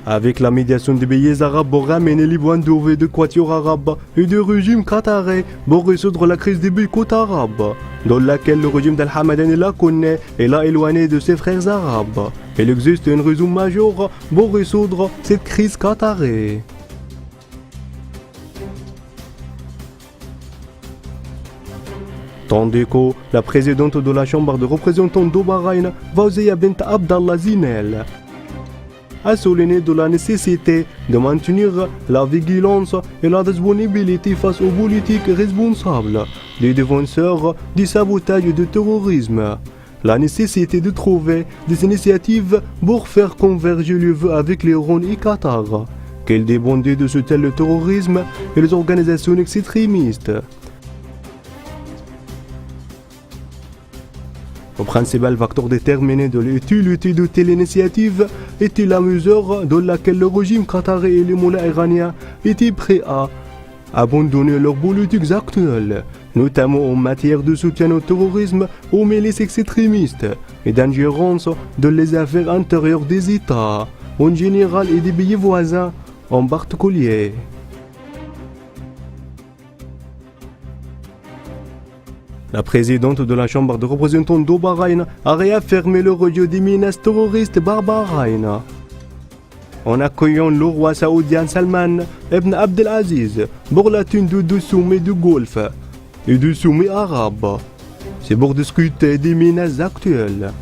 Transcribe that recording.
Avec la médiation des pays arabes pour ramener les points d'ouverture de quatuors arabes et du régime qatarais pour résoudre la crise des boycotts arabes, dans laquelle le régime d'Al-Hamadani la connaît et l'a éloigné de ses frères arabes. Il existe une raison majeure pour résoudre cette crise qataraise. Tandis que la présidente de la Chambre de représentants de Bahreïn, Fawzia bint Abdallah Zinel, a souligné de la nécessité de maintenir la vigilance et la disponibilité face aux politiques responsables des défenseurs du sabotage et du terrorisme. La nécessité de trouver des initiatives pour faire converger le vœu avec l'Iran et Qatar, qu'elles dépendent de soutenir le terrorisme et les organisations extrémistes. Le principal facteur déterminant de l'utilité de telle initiative était la mesure dans laquelle le régime qatari et les mollahs iraniens étaient prêts à abandonner leurs politiques actuelles, notamment en matière de soutien au terrorisme, aux milices extrémistes et d'ingérence dans les affaires intérieures des États en général et des pays voisins en particulier. La présidente de la Chambre de représentants de Bahreïn a réaffirmé le rejet des menaces terroristes par Bahreïn en accueillant le roi saoudien Salman ibn Abdelaziz pour la tenue de deux sommets du Golfe et du sommet arabe. C'est pour discuter des menaces actuelles.